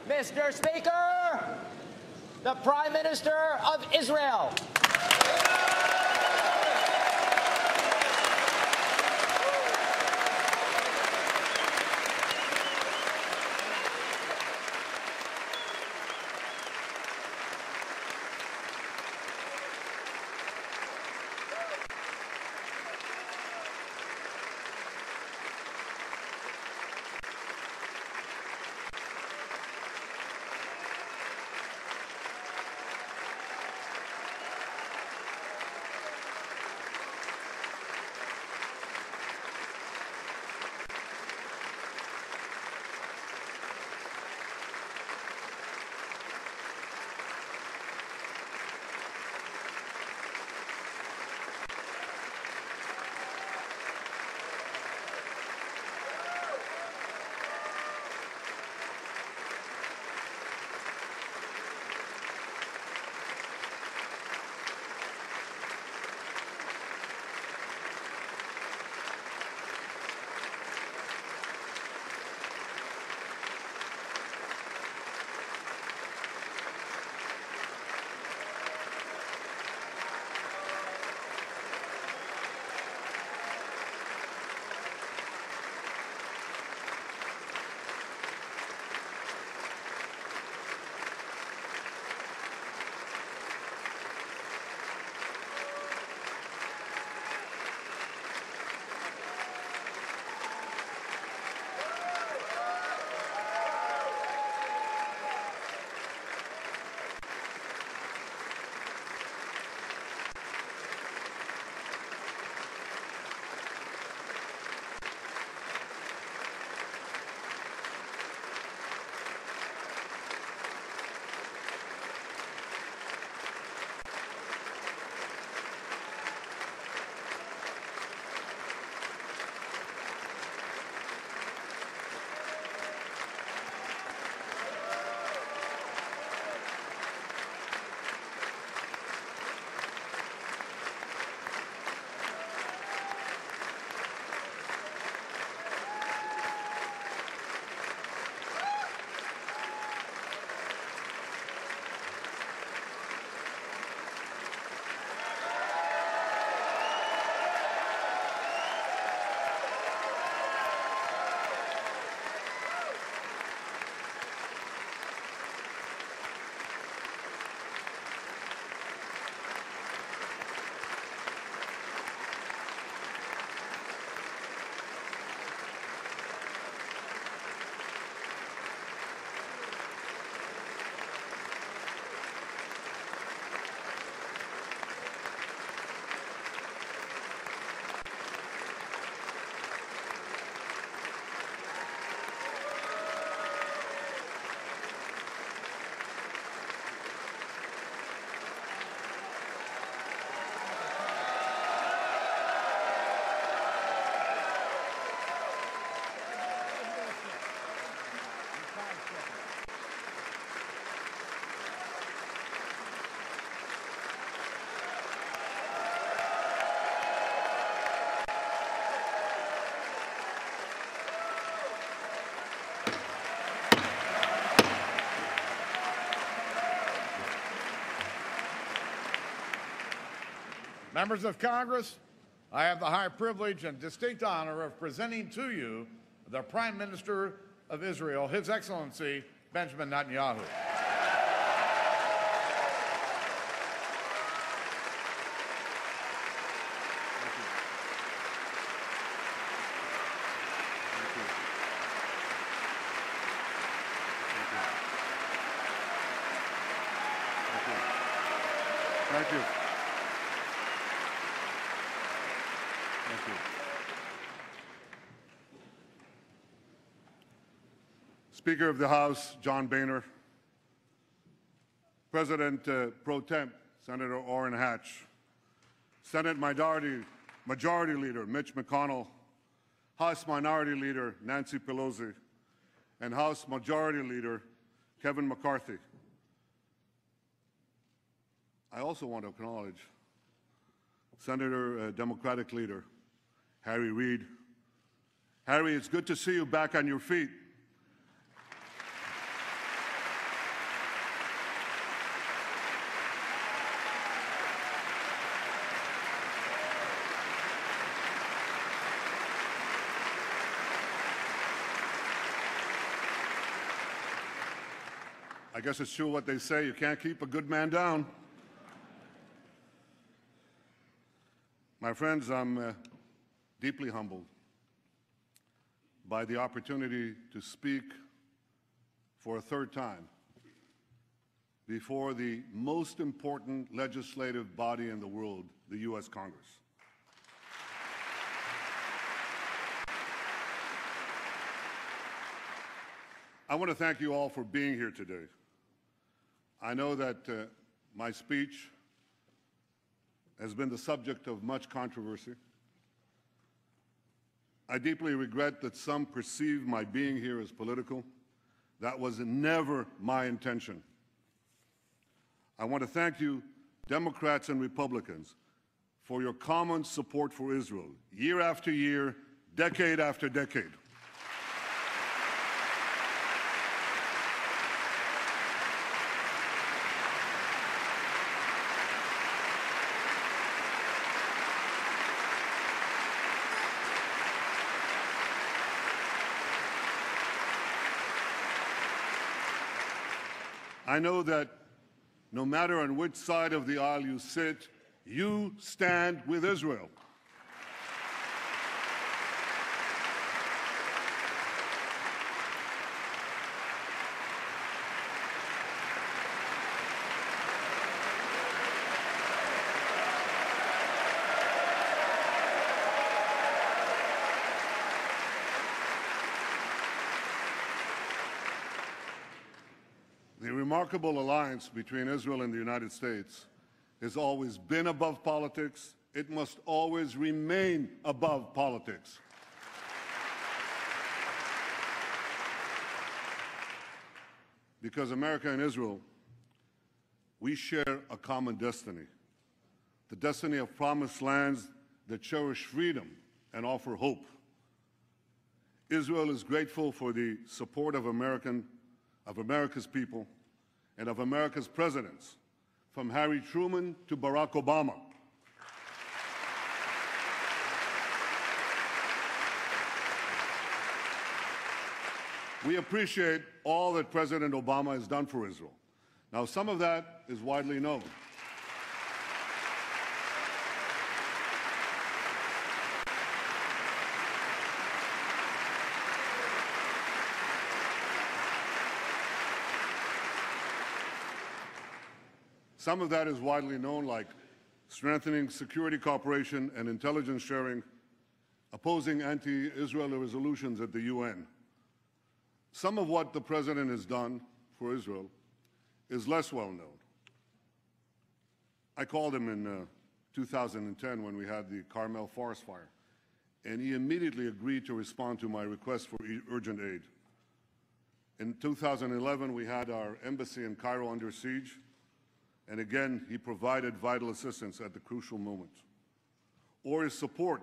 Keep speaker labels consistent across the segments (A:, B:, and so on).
A: Mr. Speaker, the Prime Minister of Israel.
B: Members of Congress, I have the high privilege and distinct honor of presenting to you the Prime Minister of Israel, His Excellency Benjamin Netanyahu. Thank you. Thank you. Speaker of the House, John Boehner, President Pro Tem, Senator Orrin Hatch, Senate Majority Leader Mitch McConnell, House Minority Leader Nancy Pelosi, and House Majority Leader Kevin McCarthy. I also want to acknowledge Senator Democratic Leader Harry Reid. Harry, it's good to see you back on your feet. I guess it's true what they say, you can't keep a good man down. My friends, I'm deeply humbled by the opportunity to speak for a third time before the most important legislative body in the world, the U.S. Congress. I want to thank you all for being here today. I know that my speech has been the subject of much controversy. I deeply regret that some perceive my being here as political. That was never my intention. I want to thank you, Democrats and Republicans, for your common support for Israel, year after year, decade after decade. I know that no matter on which side of the aisle you sit, you stand with Israel. The remarkable alliance between Israel and the United States has always been above politics. It must always remain above politics. Because America and Israel, we share a common destiny, the destiny of promised lands that cherish freedom and offer hope. Israel is grateful for the support of America's people and of America's presidents, from Harry Truman to Barack Obama. We appreciate all that President Obama has done for Israel. Now, some of that is widely known. Some of that is widely known, like strengthening security cooperation and intelligence sharing, opposing anti-Israel resolutions at the UN. Some of what the President has done for Israel is less well known. I called him in 2010 when we had the Carmel forest fire, and he immediately agreed to respond to my request for urgent aid. In 2011, we had our embassy in Cairo under siege, and again, he provided vital assistance at the crucial moment. Or his support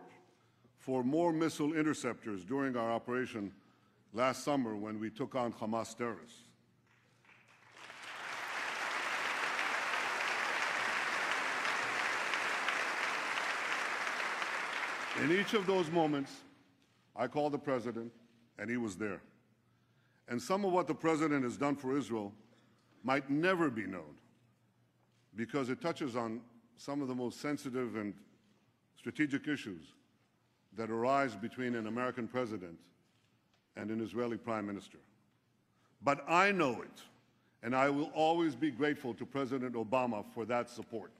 B: for more missile interceptors during our operation last summer when we took on Hamas terrorists. In each of those moments, I called the President, and he was there. And some of what the President has done for Israel might never be known, because it touches on some of the most sensitive and strategic issues that arise between an American president and an Israeli prime minister. But I know it, and I will always be grateful to President Obama for that support.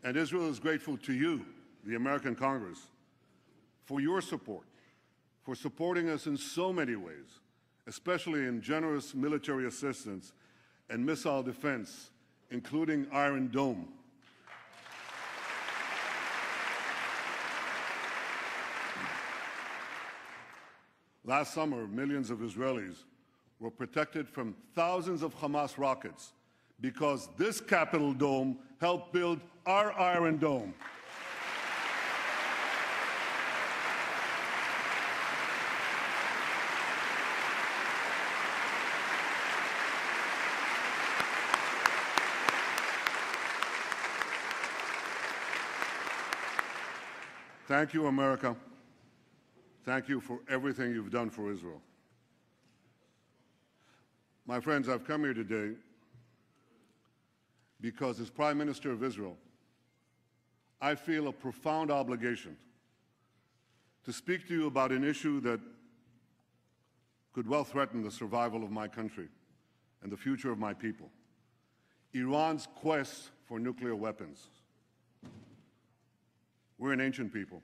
B: And Israel is grateful to you, the American Congress, for your support, for supporting us in so many ways, especially in generous military assistance and missile defense, including Iron Dome. Last summer, millions of Israelis were protected from thousands of Hamas rockets because this Capitol dome helped build our Iron Dome. Thank you, America. Thank you for everything you've done for Israel. My friends, I've come here today because as Prime Minister of Israel, I feel a profound obligation to speak to you about an issue that could well threaten the survival of my country and the future of my people: Iran's quest for nuclear weapons. We're an ancient people.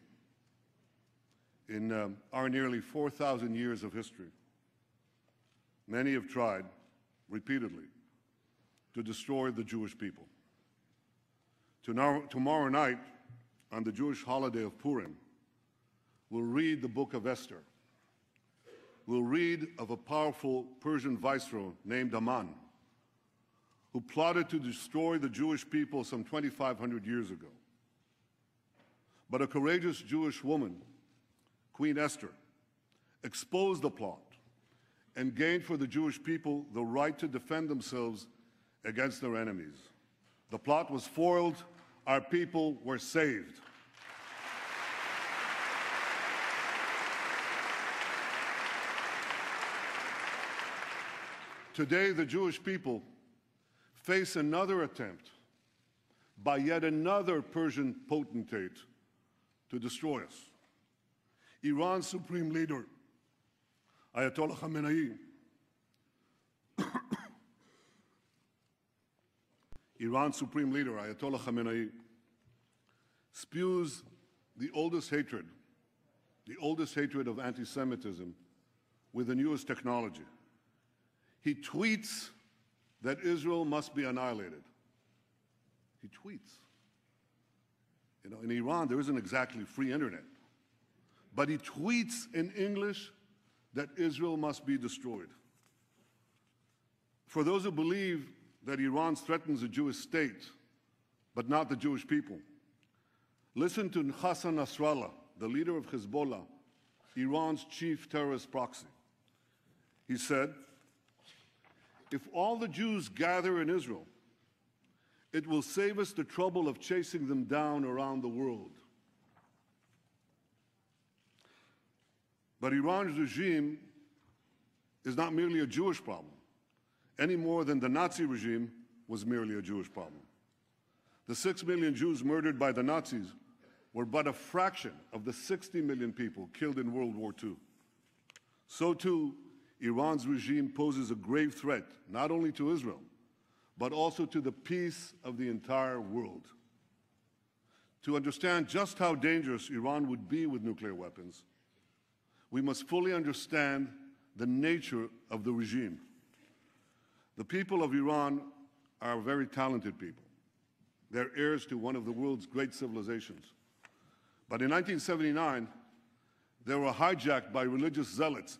B: In our nearly 4,000 years of history, many have tried repeatedly to destroy the Jewish people. Tomorrow night, on the Jewish holiday of Purim, we'll read the book of Esther. We'll read of a powerful Persian viceroy named Aman, who plotted to destroy the Jewish people some 2,500 years ago. But a courageous Jewish woman, Queen Esther, exposed the plot and gained for the Jewish people the right to defend themselves against their enemies. The plot was foiled. Our people were saved. Today, the Jewish people face another attempt by yet another Persian potentate to destroy us. Iran's Supreme Leader, Ayatollah Khamenei, Iran's Supreme Leader, Ayatollah Khamenei, spews the oldest hatred of anti-Semitism with the newest technology. He tweets that Israel must be annihilated. He tweets. You know, in Iran, there isn't exactly free internet. But he tweets in English that Israel must be destroyed. For those who believe that Iran threatens a Jewish state, but not the Jewish people, listen to Hassan Nasrallah, the leader of Hezbollah, Iran's chief terrorist proxy. He said, "If all the Jews gather in Israel, it will save us the trouble of chasing them down around the world." But Iran's regime is not merely a Jewish problem, any more than the Nazi regime was merely a Jewish problem. The 6 million Jews murdered by the Nazis were but a fraction of the 60 million people killed in World War II. So too, Iran's regime poses a grave threat not only to Israel, but also to the peace of the entire world. To understand just how dangerous Iran would be with nuclear weapons, we must fully understand the nature of the regime. The people of Iran are very talented people. They're heirs to one of the world's great civilizations. But in 1979, they were hijacked by religious zealots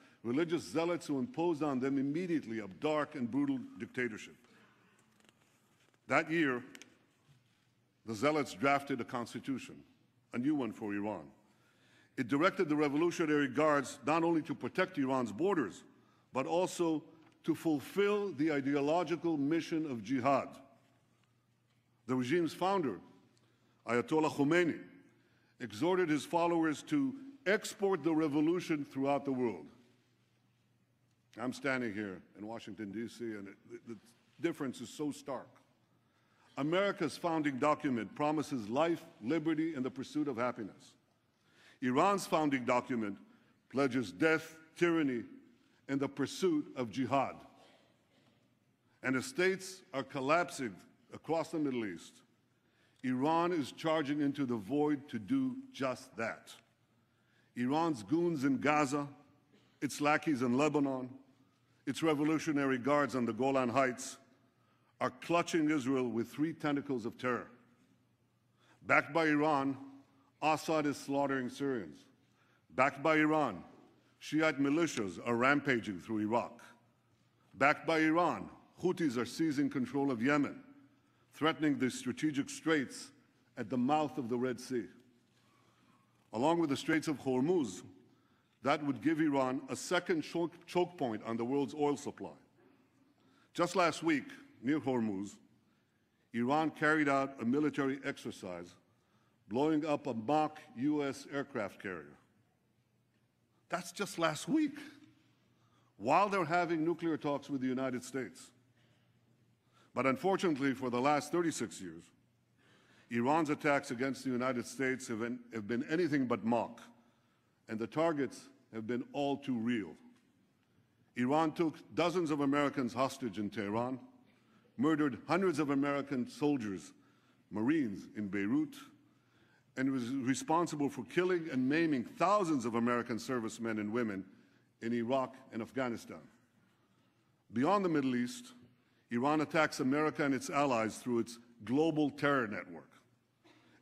B: who imposed on them immediately a dark and brutal dictatorship. That year, the zealots drafted a constitution, a new one for Iran. It directed the Revolutionary Guards not only to protect Iran's borders, but also to fulfill the ideological mission of jihad. The regime's founder, Ayatollah Khomeini, exhorted his followers to export the revolution throughout the world. I'm standing here in Washington, D.C., and the difference is so stark. America's founding document promises life, liberty, and the pursuit of happiness. Iran's founding document pledges death, tyranny, and the pursuit of jihad. And as states are collapsing across the Middle East, Iran is charging into the void to do just that. Iran's goons in Gaza, its lackeys in Lebanon, its Revolutionary Guards on the Golan Heights are clutching Israel with three tentacles of terror. Backed by Iran, Assad is slaughtering Syrians. Backed by Iran, Shiite militias are rampaging through Iraq. Backed by Iran, Houthis are seizing control of Yemen, threatening the strategic straits at the mouth of the Red Sea. Along with the Straits of Hormuz, that would give Iran a second choke point on the world's oil supply. Just last week, near Hormuz, Iran carried out a military exercise blowing up a mock U.S. aircraft carrier. That's just last week, while they're having nuclear talks with the United States. But unfortunately, for the last 36 years, Iran's attacks against the United States have been anything but mock, and the targets have been all too real. Iran took dozens of Americans hostage in Tehran, murdered hundreds of American soldiers, Marines in Beirut, and was responsible for killing and maiming thousands of American servicemen and women in Iraq and Afghanistan. Beyond the Middle East, Iran attacks America and its allies through its global terror network.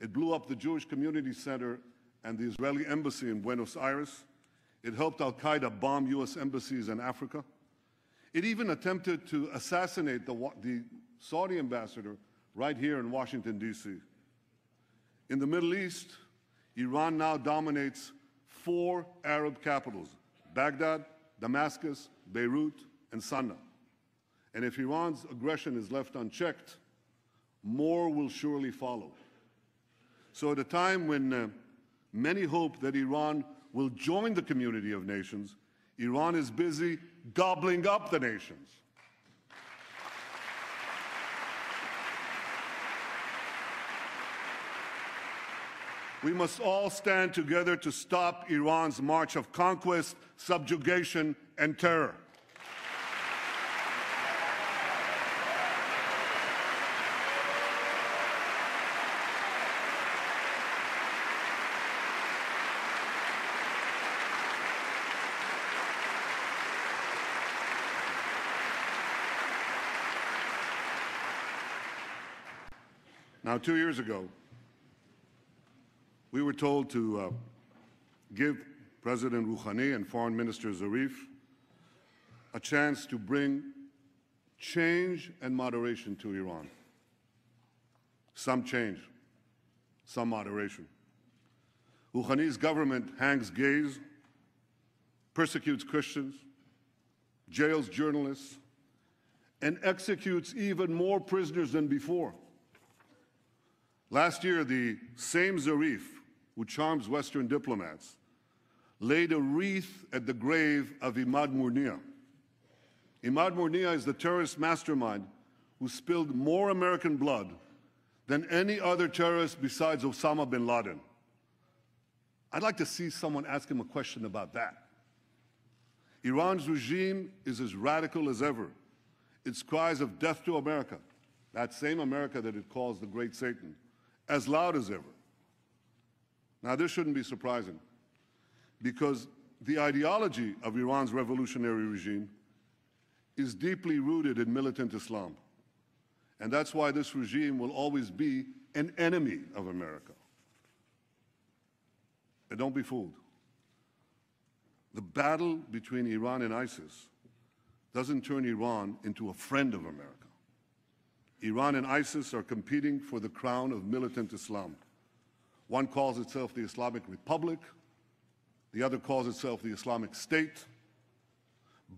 B: It blew up the Jewish Community Center and the Israeli embassy in Buenos Aires. It helped al-Qaeda bomb U.S. embassies in Africa. It even attempted to assassinate the Saudi ambassador right here in Washington, D.C. In the Middle East, Iran now dominates 4 Arab capitals: Baghdad, Damascus, Beirut, and Sana'a. And if Iran's aggression is left unchecked, more will surely follow. So at a time when many hope that Iran will join the community of nations, Iran is busy gobbling up the nations. We must all stand together to stop Iran's march of conquest, subjugation, and terror. Now, 2 years ago, we were told to give President Rouhani and Foreign Minister Zarif a chance to bring change and moderation to Iran. Some change, some moderation. Rouhani's government hangs gays, persecutes Christians, jails journalists, and executes even more prisoners than before. Last year, the same Zarif who charms Western diplomats laid a wreath at the grave of Imad Murnia. Imad Murnia is the terrorist mastermind who spilled more American blood than any other terrorist besides Osama bin Laden. I'd like to see someone ask him a question about that. Iran's regime is as radical as ever. Its cries of death to America, that same America that it calls the Great Satan, as loud as ever. Now, this shouldn't be surprising, because the ideology of Iran's revolutionary regime is deeply rooted in militant Islam. And that's why this regime will always be an enemy of America. And don't be fooled. The battle between Iran and ISIS doesn't turn Iran into a friend of America. Iran and ISIS are competing for the crown of militant Islam. One calls itself the Islamic Republic. The other calls itself the Islamic State.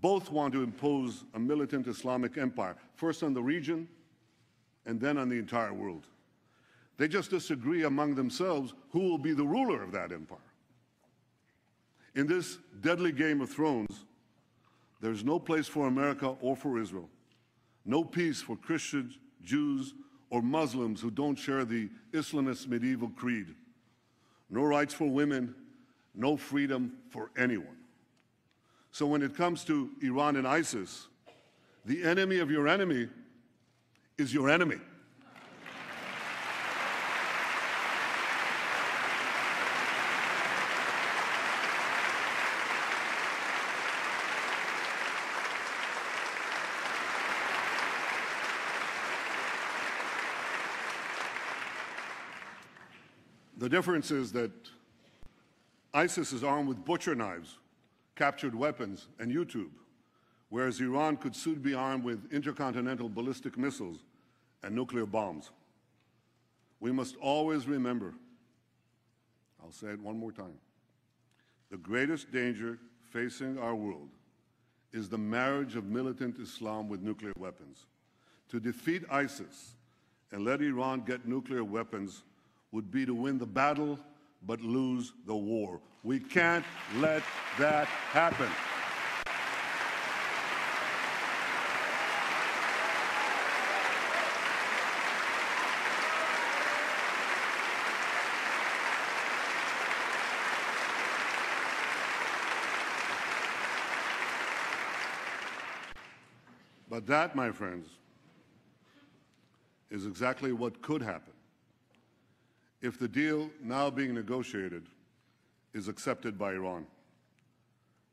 B: Both want to impose a militant Islamic empire, first on the region and then on the entire world. They just disagree among themselves who will be the ruler of that empire. In this deadly Game of Thrones, there's no place for America or for Israel. No peace for Christians, Jews, or Muslims who don't share the Islamist medieval creed. No rights for women, no freedom for anyone. So when it comes to Iran and ISIS, the enemy of your enemy is your enemy. The difference is that ISIS is armed with butcher knives, captured weapons, and YouTube, whereas Iran could soon be armed with intercontinental ballistic missiles and nuclear bombs. We must always remember, I'll say it one more time, the greatest danger facing our world is the marriage of militant Islam with nuclear weapons. To defeat ISIS and let Iran get nuclear weapons would be to win the battle but lose the war. We can't let that happen. But that, my friends, is exactly what could happen if the deal now being negotiated is accepted by Iran.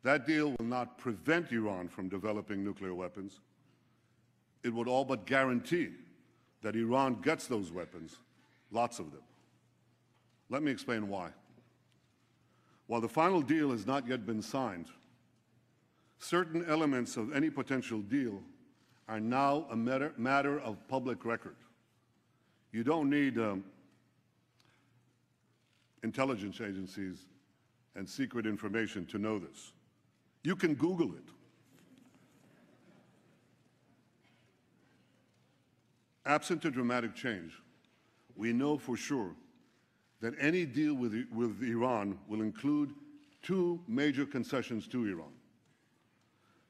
B: That deal will not prevent Iran from developing nuclear weapons. It would all but guarantee that Iran gets those weapons, lots of them. Let me explain why. While the final deal has not yet been signed, certain elements of any potential deal are now a matter of public record. You don't need intelligence agencies and secret information to know this. You can Google it. Absent a dramatic change, we know for sure that any deal with Iran will include two major concessions to Iran.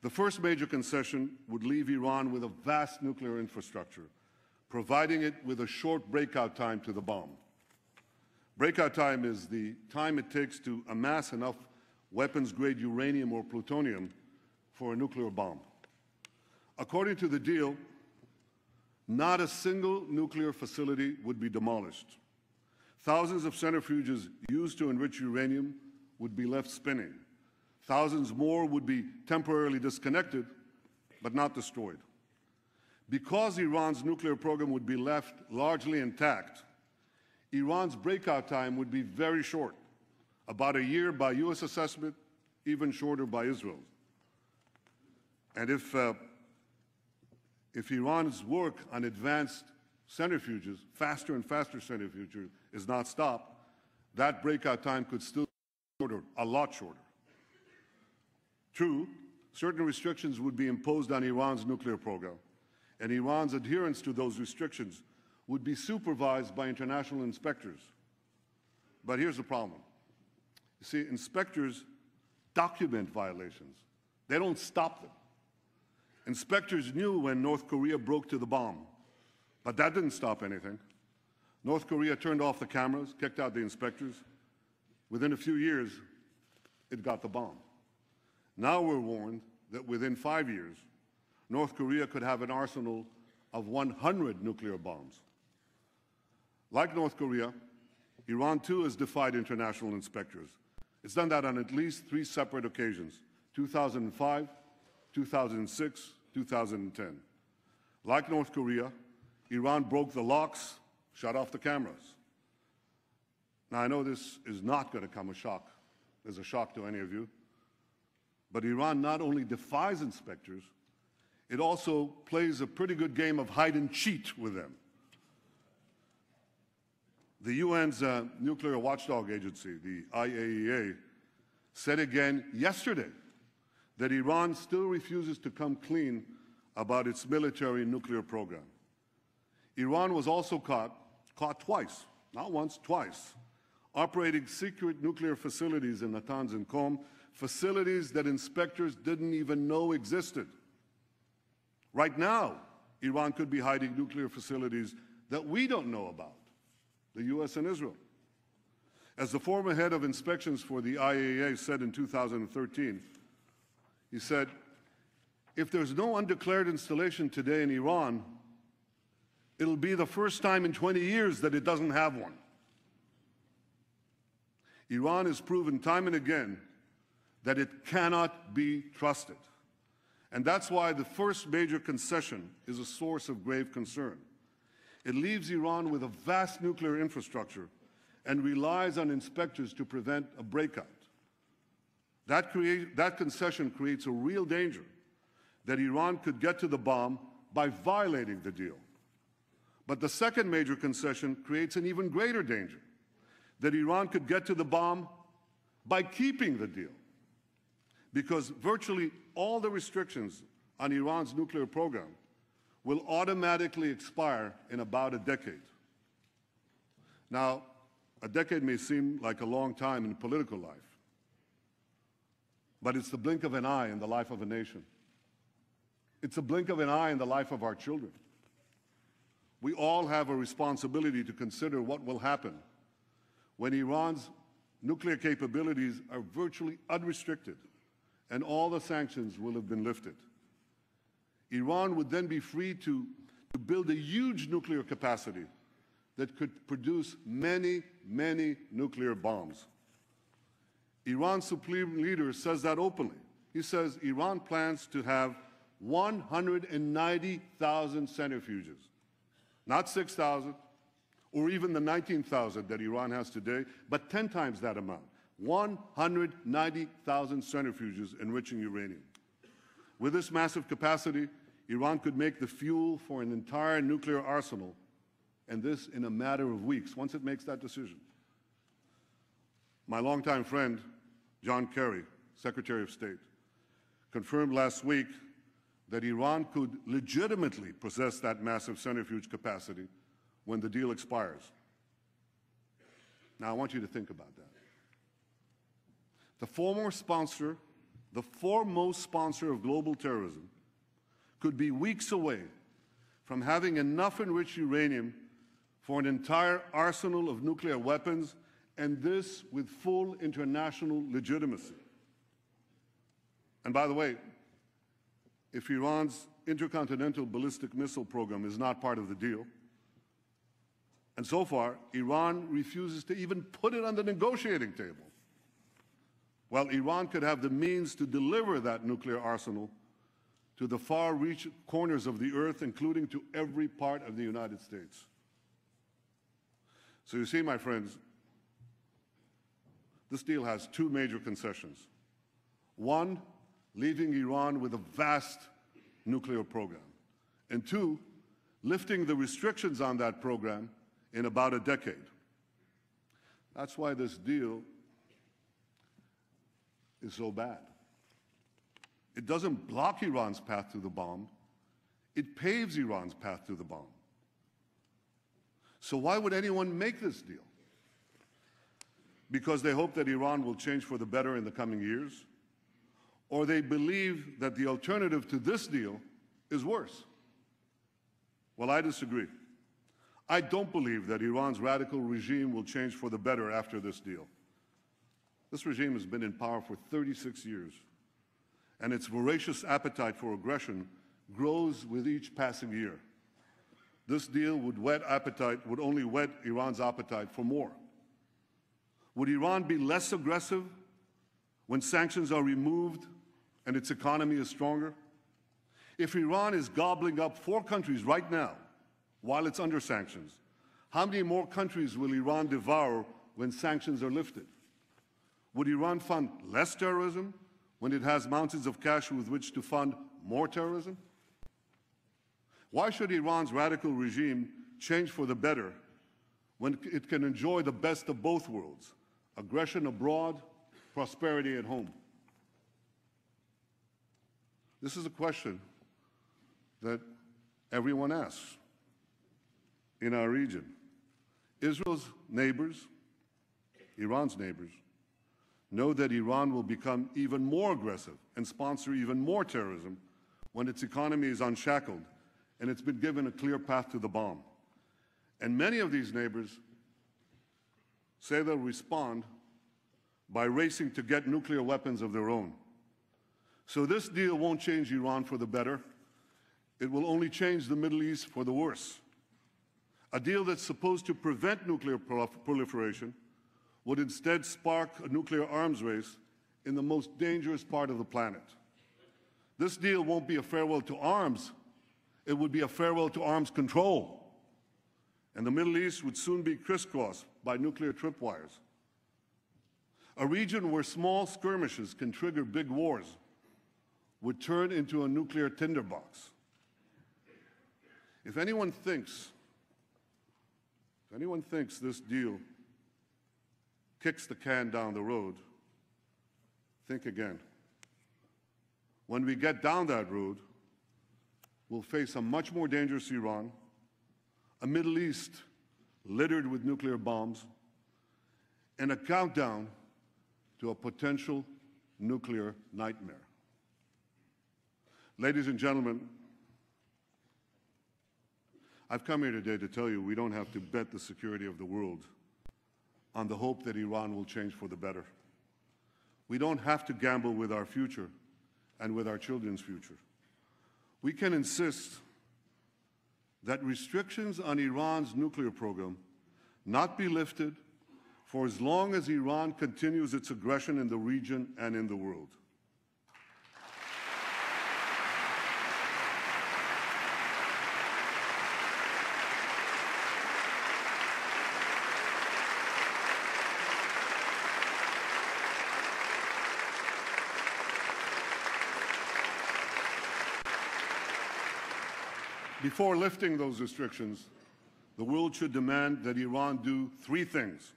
B: The first major concession would leave Iran with a vast nuclear infrastructure, providing it with a short breakout time to the bomb. Breakout time is the time it takes to amass enough weapons-grade uranium or plutonium for a nuclear bomb. According to the deal, not a single nuclear facility would be demolished. Thousands of centrifuges used to enrich uranium would be left spinning. Thousands more would be temporarily disconnected, but not destroyed. Because Iran's nuclear program would be left largely intact, Iran's breakout time would be very short, about a year by U.S. assessment, even shorter by Israel's. And if Iran's work on advanced centrifuges, faster and faster centrifuges, is not stopped, that breakout time could still be shorter, a lot shorter. True, certain restrictions would be imposed on Iran's nuclear program, and Iran's adherence to those restrictions would be supervised by international inspectors. But here's the problem. You see, inspectors document violations. They don't stop them. Inspectors knew when North Korea broke to the bomb, but that didn't stop anything. North Korea turned off the cameras, kicked out the inspectors. Within a few years, it got the bomb. Now we're warned that within 5 years, North Korea could have an arsenal of 100 nuclear bombs. Like North Korea, Iran too has defied international inspectors. It's done that on at least 3 separate occasions: 2005, 2006, 2010. Like North Korea, Iran broke the locks, shut off the cameras. Now, I know this is not going to come as a shock to any of you, but Iran not only defies inspectors, it also plays a pretty good game of hide and cheat with them. The UN's nuclear watchdog agency, the IAEA, said again yesterday that Iran still refuses to come clean about its military nuclear program. Iran was also caught twice, not once, twice, operating secret nuclear facilities in Natanz and Qom, facilities that inspectors didn't even know existed. Right now, Iran could be hiding nuclear facilities that we don't know about, the U.S. and Israel. As the former head of inspections for the IAEA said in 2013, he said, if there's no undeclared installation today in Iran, it'll be the first time in 20 years that it doesn't have one. Iran has proven time and again that it cannot be trusted. And that's why the first major concession is a source of grave concern. It leaves Iran with a vast nuclear infrastructure and relies on inspectors to prevent a breakout. That concession creates a real danger that Iran could get to the bomb by violating the deal. But the second major concession creates an even greater danger, that Iran could get to the bomb by keeping the deal, because virtually all the restrictions on Iran's nuclear program will automatically expire in about a decade. Now, A decade may seem like a long time in political life, but it's the blink of an eye in the life of a nation. It's a blink of an eye in the life of our children. We all have a responsibility to consider what will happen when Iran's nuclear capabilities are virtually unrestricted and all the sanctions will have been lifted. Iran would then be free to build a huge nuclear capacity that could produce many, many nuclear bombs. Iran's supreme leader says that openly. He says Iran plans to have 190,000 centrifuges, not 6,000 or even the 19,000 that Iran has today, but 10 times that amount. 190,000 centrifuges enriching uranium. With this massive capacity, Iran could make the fuel for an entire nuclear arsenal, and this in a matter of weeks, once it makes that decision. My longtime friend, John Kerry, Secretary of State, confirmed last week that Iran could legitimately possess that massive centrifuge capacity when the deal expires. Now, I want you to think about that. The foremost sponsor of global terrorism could be weeks away from having enough enriched uranium for an entire arsenal of nuclear weapons, and this with full international legitimacy. And by the way, if Iran's intercontinental ballistic missile program is not part of the deal, and so far, Iran refuses to even put it on the negotiating table, well, Iran could have the means to deliver that nuclear arsenal to the far-reaching corners of the earth, including to every part of the United States. So you see, my friends, this deal has two major concessions. One, leaving Iran with a vast nuclear program. And two, lifting the restrictions on that program in about a decade. That's why this deal is so bad. It doesn't block Iran's path to the bomb. It paves Iran's path to the bomb. So why would anyone make this deal? Because they hope that Iran will change for the better in the coming years? Or they believe that the alternative to this deal is worse? Well, I disagree. I don't believe that Iran's radical regime will change for the better after this deal. This regime has been in power for 36 years, and its voracious appetite for aggression grows with each passing year. This deal would only whet Iran's appetite for more. Would Iran be less aggressive when sanctions are removed and its economy is stronger? If Iran is gobbling up 4 countries right now while it's under sanctions, how many more countries will Iran devour when sanctions are lifted? Would Iran fund less terrorism when it has mountains of cash with which to fund more terrorism? Why should Iran's radical regime change for the better when it can enjoy the best of both worlds, aggression abroad, prosperity at home? This is a question that everyone asks in our region. Israel's neighbors, Iran's neighbors, know that Iran will become even more aggressive and sponsor even more terrorism when its economy is unshackled and it's been given a clear path to the bomb. And many of these neighbors say they'll respond by racing to get nuclear weapons of their own. So this deal won't change Iran for the better. It will only change the Middle East for the worse. A deal that's supposed to prevent nuclear proliferation would instead spark a nuclear arms race in the most dangerous part of the planet. This deal won't be a farewell to arms. It would be a farewell to arms control. And the Middle East would soon be crisscrossed by nuclear tripwires. A region where small skirmishes can trigger big wars would turn into a nuclear tinderbox. If anyone thinks this deal kicks the can down the road, think again. When we get down that road, we'll face a much more dangerous Iran, a Middle East littered with nuclear bombs, and a countdown to a potential nuclear nightmare. Ladies and gentlemen, I've come here today to tell you we don't have to bet the security of the world on the hope that Iran will change for the better. We don't have to gamble with our future and with our children's future. We can insist that restrictions on Iran's nuclear program not be lifted for as long as Iran continues its aggression in the region and in the world. Before lifting those restrictions, the world should demand that Iran do three things.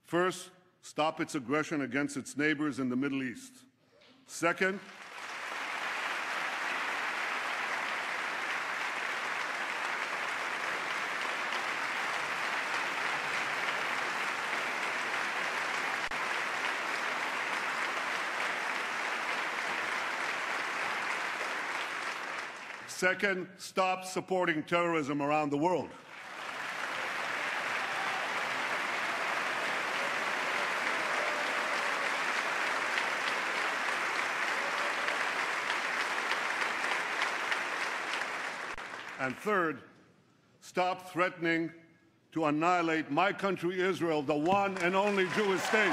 B: First, stop its aggression against its neighbors in the Middle East. Second, stop supporting terrorism around the world. And third, stop threatening to annihilate my country, Israel, the one and only Jewish state.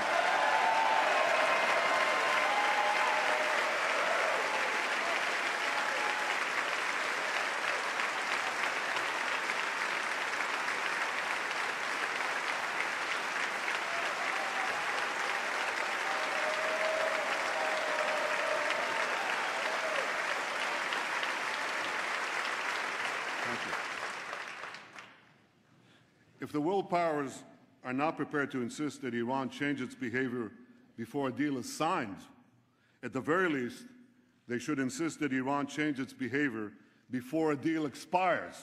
B: If the world powers are not prepared to insist that Iran change its behavior before a deal is signed, at the very least, they should insist that Iran change its behavior before a deal expires.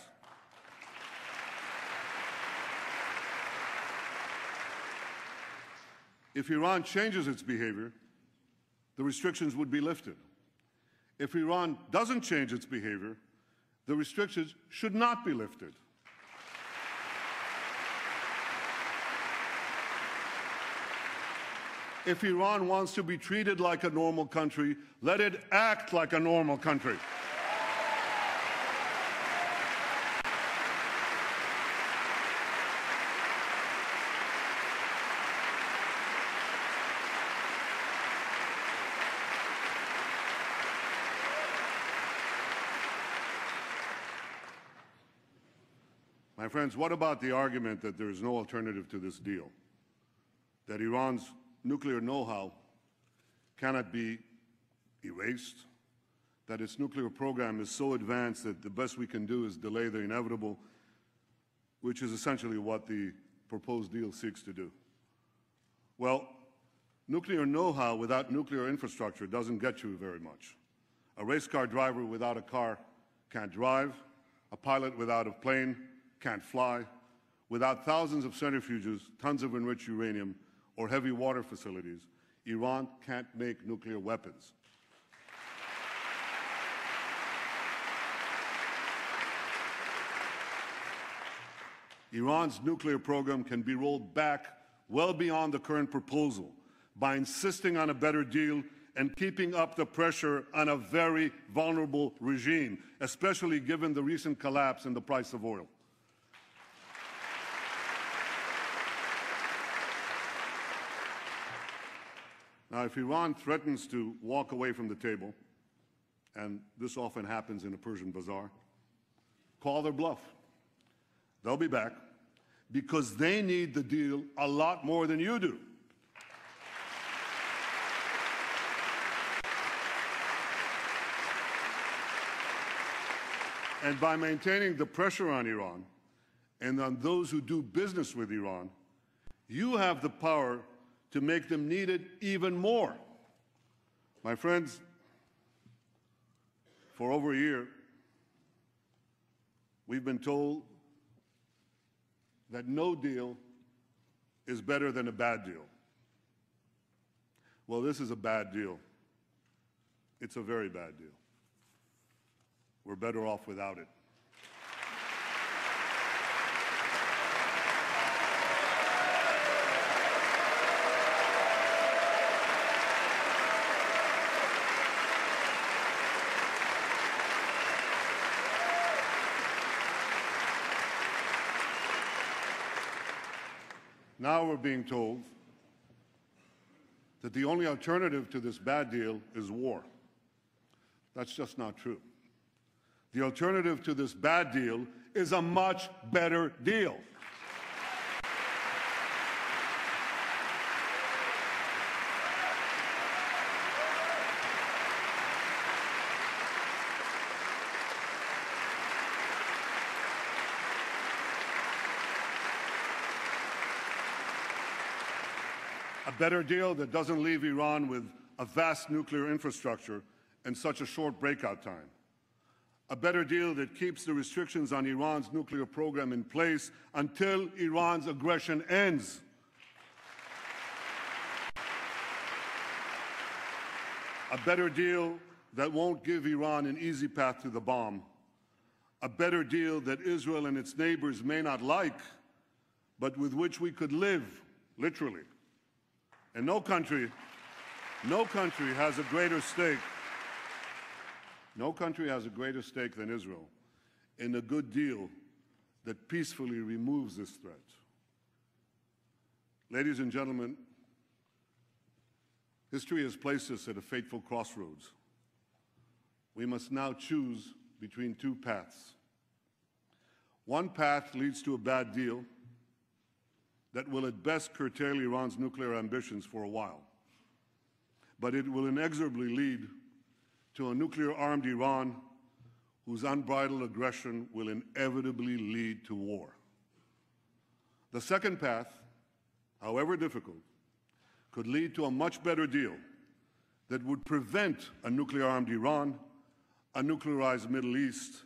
B: If Iran changes its behavior, the restrictions would be lifted. If Iran doesn't change its behavior, the restrictions should not be lifted. If Iran wants to be treated like a normal country, let it act like a normal country. My friends, what about the argument that there is no alternative to this deal? That Iran's nuclear know-how cannot be erased, that its nuclear program is so advanced that the best we can do is delay the inevitable, which is essentially what the proposed deal seeks to do. Well, nuclear know-how without nuclear infrastructure doesn't get you very much. A race car driver without a car can't drive, a pilot without a plane can't fly. Without thousands of centrifuges, tons of enriched uranium, or heavy water facilities, Iran can't make nuclear weapons. Iran's nuclear program can be rolled back well beyond the current proposal by insisting on a better deal and keeping up the pressure on a very vulnerable regime, especially given the recent collapse in the price of oil. Now, if Iran threatens to walk away from the table, and this often happens in a Persian bazaar, call their bluff. They'll be back because they need the deal a lot more than you do. And by maintaining the pressure on Iran and on those who do business with Iran, you have the power to make them need it even more. My friends, for over a year, we've been told that no deal is better than a bad deal. Well, this is a bad deal. It's a very bad deal. We're better off without it. Now we're being told that the only alternative to this bad deal is war. That's just not true. The alternative to this bad deal is a much better deal. A better deal that doesn't leave Iran with a vast nuclear infrastructure and such a short breakout time. A better deal that keeps the restrictions on Iran's nuclear program in place until Iran's aggression ends. A better deal that won't give Iran an easy path to the bomb. A better deal that Israel and its neighbors may not like, but with which we could live, literally. And no country has a greater stake. No country has a greater stake than Israel in a good deal that peacefully removes this threat. Ladies and gentlemen, history has placed us at a fateful crossroads. We must now choose between two paths. One path leads to a bad deal that will at best curtail Iran's nuclear ambitions for a while. But it will inexorably lead to a nuclear-armed Iran whose unbridled aggression will inevitably lead to war. The second path, however difficult, could lead to a much better deal that would prevent a nuclear-armed Iran, a nuclearized Middle East,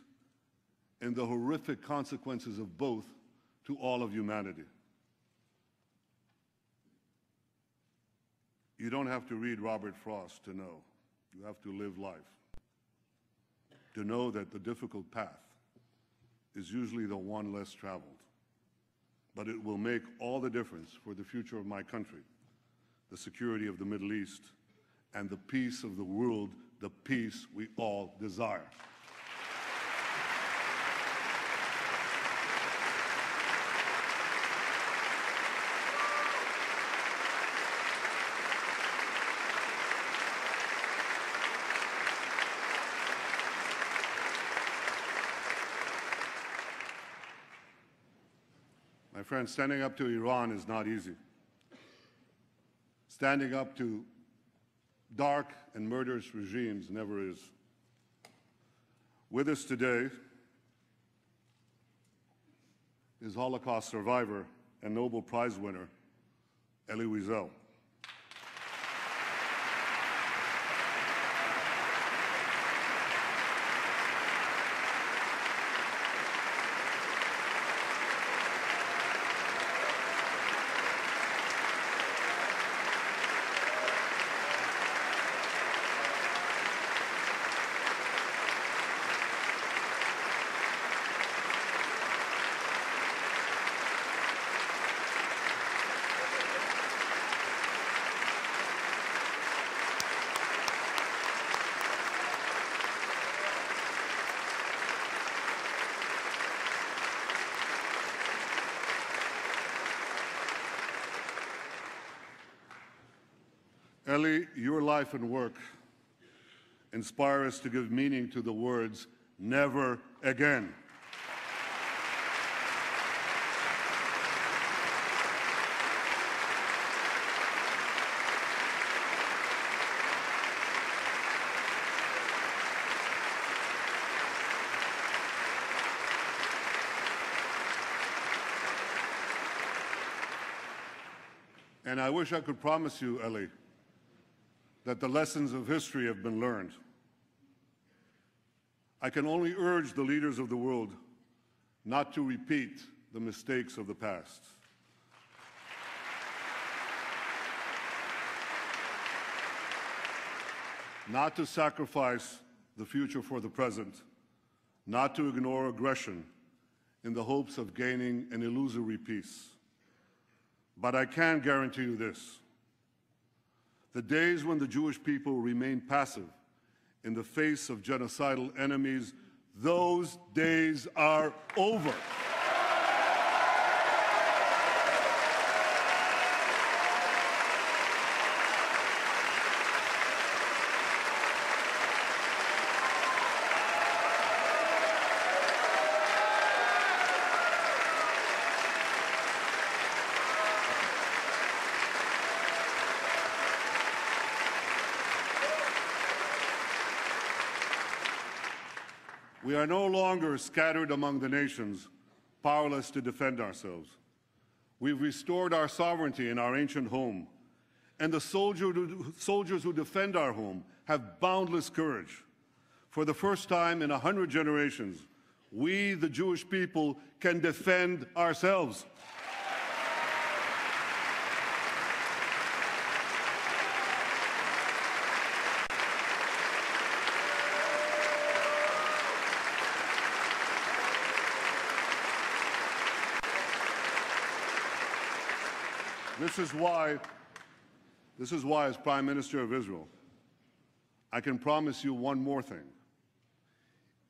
B: and the horrific consequences of both to all of humanity. You don't have to read Robert Frost to know. You have to live life to know that the difficult path is usually the one less traveled. But it will make all the difference for the future of my country, the security of the Middle East, and the peace of the world, the peace we all desire. My friends, standing up to Iran is not easy. Standing up to dark and murderous regimes never is. With us today is Holocaust survivor and Nobel Prize winner, Elie Wiesel. Elie, your life and work inspire us to give meaning to the words, never again. And I wish I could promise you, Elie, that the lessons of history have been learned. I can only urge the leaders of the world not to repeat the mistakes of the past. not to sacrifice the future for the present, not to ignore aggression in the hopes of gaining an illusory peace. But I can guarantee you this: the days when the Jewish people remain passive in the face of genocidal enemies, those days are over. We are no longer scattered among the nations, powerless to defend ourselves. We've restored our sovereignty in our ancient home, and the soldiers who defend our home have boundless courage. For the first time in 100 generations, we, the Jewish people, can defend ourselves. This is why, as Prime Minister of Israel, I can promise you one more thing.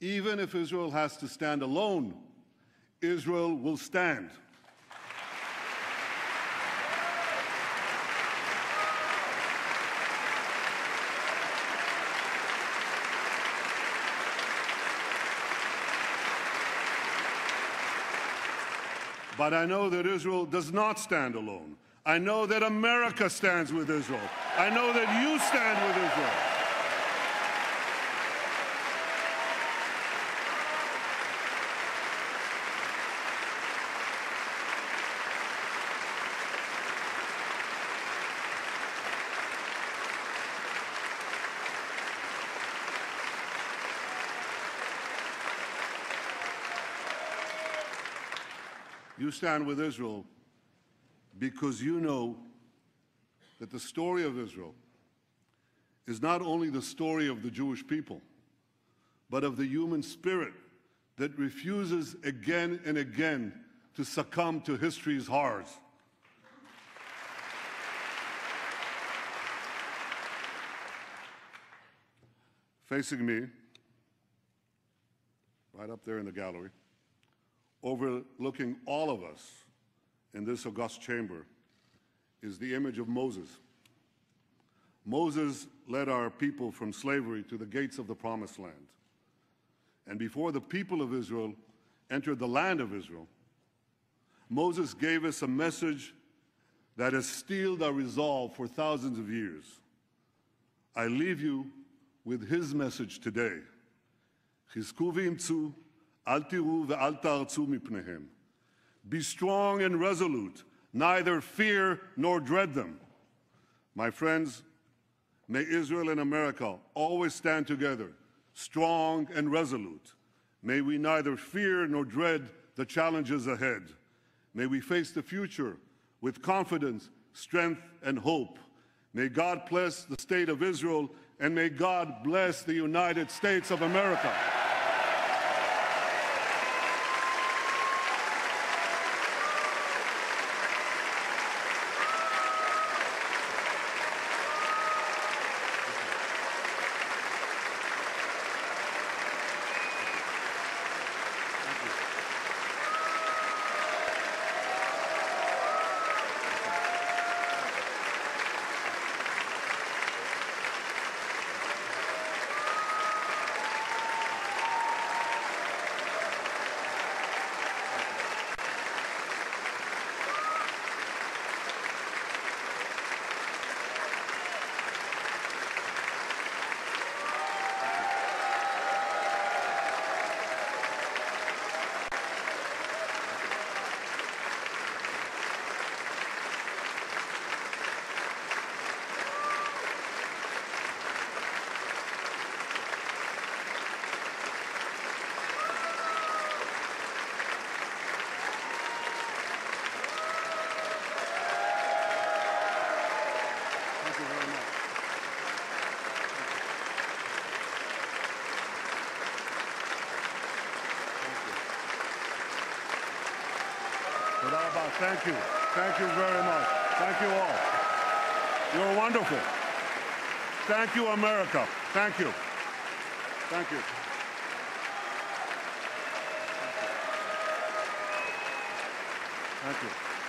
B: Even if Israel has to stand alone, Israel will stand. But I know that Israel does not stand alone. I know that America stands with Israel. I know that you stand with Israel. You stand with Israel because you know that the story of Israel is not only the story of the Jewish people, but of the human spirit that refuses again and again to succumb to history's horrors. Facing me, right up there in the gallery, overlooking all of us in this august chamber, is the image of Moses. Moses led our people from slavery to the gates of the Promised Land. And before the people of Israel entered the land of Israel, Moses gave us a message that has steeled our resolve for thousands of years. I leave you with his message today. Chizku v'imtzu, al tiru ve'al ta'arzu mipnehem. Be strong and resolute, neither fear nor dread them. My friends, may Israel and America always stand together, strong and resolute. May we neither fear nor dread the challenges ahead. May we face the future with confidence, strength, and hope. May God bless the state of Israel, and may God bless the United States of America. Thank you. Thank you very much. Thank you all. You're wonderful. Thank you, America. Thank you. Thank you. Thank you.